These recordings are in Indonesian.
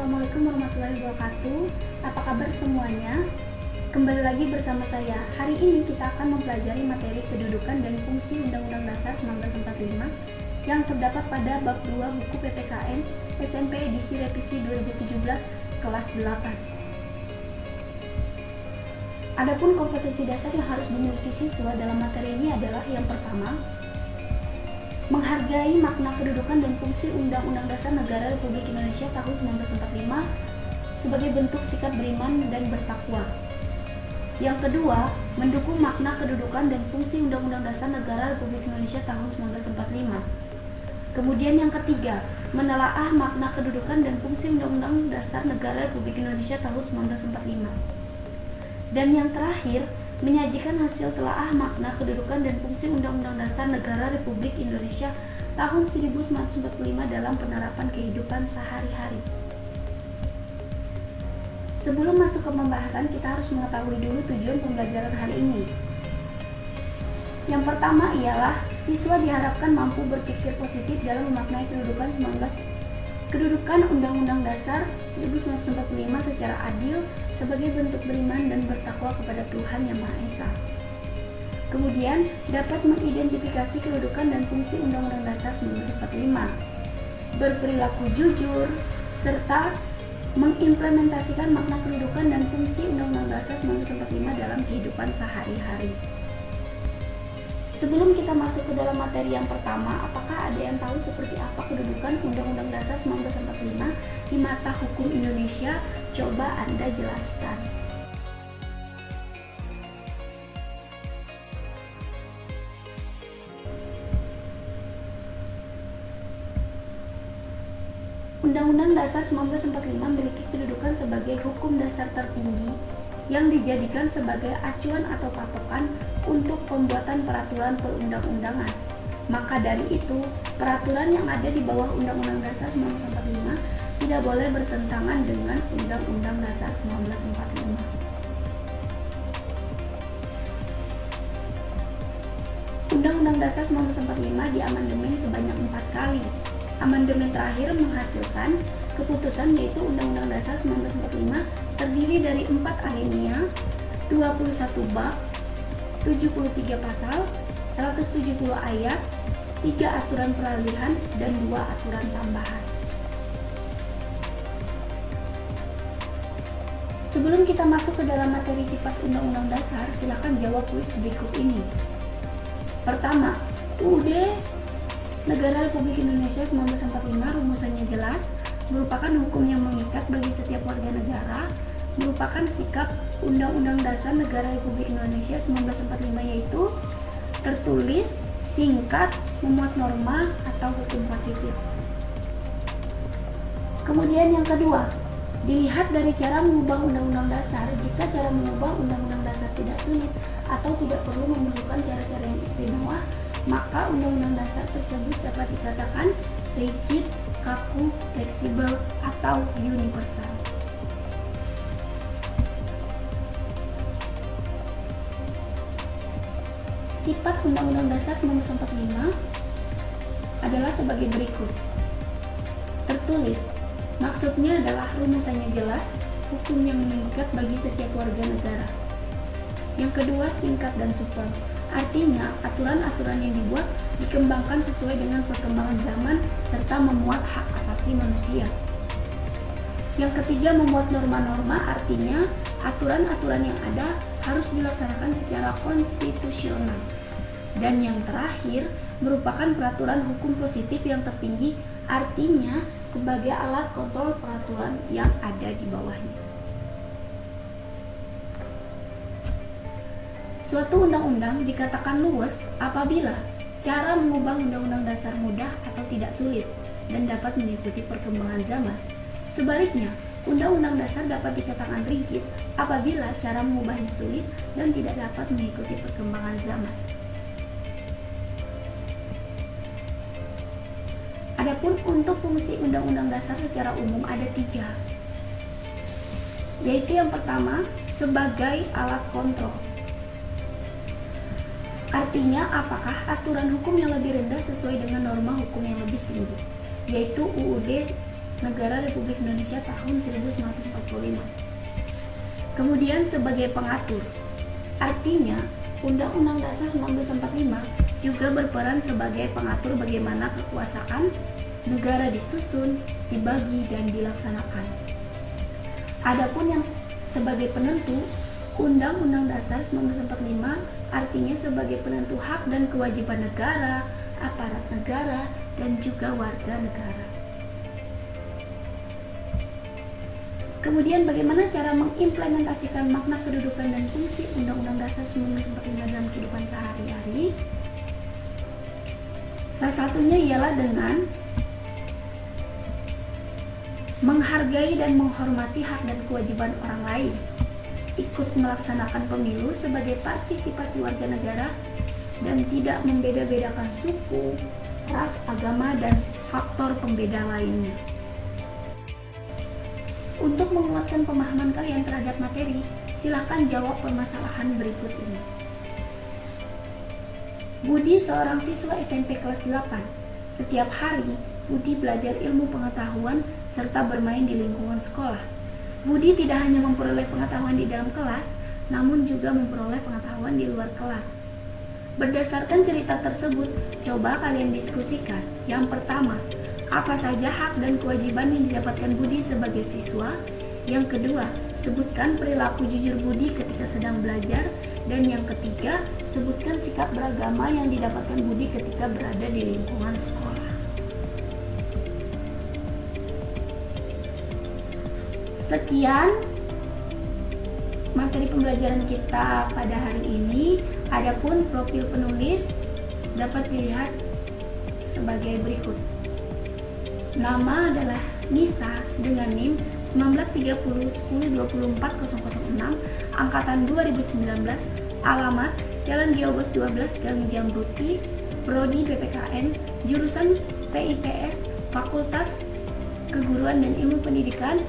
Assalamualaikum warahmatullahi wabarakatuh. Apa kabar semuanya? Kembali lagi bersama saya. Hari ini kita akan mempelajari materi kedudukan dan fungsi Undang-Undang Dasar 1945 yang terdapat pada bab 2 buku PPKN SMP edisi revisi 2017 kelas 8. Adapun kompetensi dasar yang harus dimiliki siswa dalam materi ini adalah yang pertama, menghargai makna kedudukan dan fungsi Undang-Undang Dasar Negara Republik Indonesia tahun 1945 sebagai bentuk sikap beriman dan bertakwa. Yang kedua, mendukung makna kedudukan dan fungsi Undang-Undang Dasar Negara Republik Indonesia tahun 1945. Kemudian yang ketiga, menelaah makna kedudukan dan fungsi Undang-Undang Dasar Negara Republik Indonesia tahun 1945. Dan yang terakhir, menyajikan hasil telaah makna kedudukan dan fungsi Undang-Undang Dasar Negara Republik Indonesia tahun 1945 dalam penerapan kehidupan sehari-hari. Sebelum masuk ke pembahasan, kita harus mengetahui dulu tujuan pembelajaran hari ini. Yang pertama ialah siswa diharapkan mampu berpikir positif dalam memaknai kedudukan Undang-Undang Dasar 1945 secara adil sebagai bentuk beriman dan bertakwa kepada Tuhan Yang Maha Esa. Kemudian, dapat mengidentifikasi kedudukan dan fungsi Undang-Undang Dasar 1945, berperilaku jujur, serta mengimplementasikan makna kedudukan dan fungsi Undang-Undang Dasar 1945 dalam kehidupan sehari-hari. Sebelum kita masuk ke dalam materi yang pertama, apakah ada yang tahu seperti apa kedudukan Undang-Undang Dasar 1945 di mata hukum Indonesia? Coba Anda jelaskan. Undang-Undang Dasar 1945 memiliki kedudukan sebagai hukum dasar tertinggi yang dijadikan sebagai acuan atau patokan untuk pembuatan peraturan perundang-undangan. Maka dari itu, peraturan yang ada di bawah Undang-Undang Dasar 1945 tidak boleh bertentangan dengan Undang-Undang Dasar 1945. Undang-Undang Dasar 1945 diamandemen sebanyak 4 kali. Amandemen terakhir menghasilkan keputusan yaitu Undang-Undang Dasar 1945 terdiri dari 4 alinea, 21 bab, 73 pasal, 170 ayat, 3 aturan peralihan, dan 2 aturan tambahan. Sebelum kita masuk ke dalam materi sifat Undang-Undang Dasar, silakan jawab kuis berikut ini. Pertama, UUD Negara Republik Indonesia 1945 rumusannya jelas, merupakan hukum yang mengikat bagi setiap warga negara, merupakan sikap Undang-Undang Dasar Negara Republik Indonesia 1945 yaitu tertulis, singkat, memuat norma atau hukum positif. Kemudian yang kedua, dilihat dari cara mengubah Undang-Undang Dasar. Jika cara mengubah Undang-Undang Dasar tidak sulit atau tidak perlu memerlukan cara-cara yang istimewa, maka Undang-Undang Dasar tersebut dapat dikatakan rigid, kaku, fleksibel, atau universal. Sifat Undang-Undang Dasar 1945 adalah sebagai berikut. Tertulis, maksudnya adalah rumusannya jelas, hukum yang mengikat bagi setiap warga negara. Yang kedua, singkat dan supel. Artinya, aturan-aturan yang dibuat dikembangkan sesuai dengan perkembangan zaman serta memuat hak asasi manusia. Yang ketiga, memuat norma-norma, artinya aturan-aturan yang ada harus dilaksanakan secara konstitusional. Dan yang terakhir, merupakan peraturan hukum positif yang tertinggi, artinya sebagai alat kontrol peraturan yang ada di bawahnya. Suatu undang-undang dikatakan luwes apabila cara mengubah undang-undang dasar mudah atau tidak sulit dan dapat mengikuti perkembangan zaman. Sebaliknya, undang-undang dasar dapat dikatakan rigid apabila cara mengubahnya sulit dan tidak dapat mengikuti perkembangan zaman. Adapun untuk fungsi undang-undang dasar secara umum ada 3, yaitu yang pertama, sebagai alat kontrol. Artinya, apakah aturan hukum yang lebih rendah sesuai dengan norma hukum yang lebih tinggi, yaitu UUD Negara Republik Indonesia tahun 1945. Kemudian sebagai pengatur, artinya Undang-Undang Dasar 1945 juga berperan sebagai pengatur bagaimana kekuasaan negara disusun, dibagi, dan dilaksanakan. Adapun yang sebagai penentu, Undang-Undang Dasar 1945 artinya sebagai penentu hak dan kewajiban negara, aparat negara, dan juga warga negara. Kemudian bagaimana cara mengimplementasikan makna kedudukan dan fungsi Undang-Undang Dasar 1945 dalam kehidupan sehari-hari? Salah satunya ialah dengan menghargai dan menghormati hak dan kewajiban orang lain, ikut melaksanakan pemilu sebagai partisipasi warga negara, dan tidak membeda-bedakan suku, ras, agama, dan faktor pembeda lainnya. Untuk menguatkan pemahaman kalian terhadap materi, silakan jawab permasalahan berikut ini. Budi seorang siswa SMP kelas 8. Setiap hari, Budi belajar ilmu pengetahuan serta bermain di lingkungan sekolah. Budi tidak hanya memperoleh pengetahuan di dalam kelas, namun juga memperoleh pengetahuan di luar kelas. Berdasarkan cerita tersebut, coba kalian diskusikan. Yang pertama, apa saja hak dan kewajiban yang didapatkan Budi sebagai siswa? Yang kedua, sebutkan perilaku jujur Budi ketika sedang belajar. Dan yang ketiga, sebutkan sikap beragama yang didapatkan Budi ketika berada di lingkungan sekolah. Sekian materi pembelajaran kita pada hari ini. Adapun profil penulis dapat dilihat sebagai berikut. Nama adalah Nisa dengan NIM 193010240006 angkatan 2019, alamat Jalan Geobos 12 Gang Jamruti, Prodi PPKN, jurusan PIPS, Fakultas Keguruan dan Ilmu Pendidikan,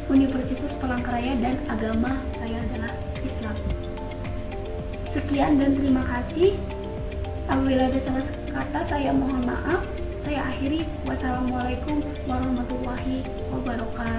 Universitas Palangkaraya, dan agama saya adalah Islam. Sekian dan terima kasih. Apabila ada salah kata saya mohon maaf. Saya akhiri. Wassalamualaikum warahmatullahi wabarakatuh.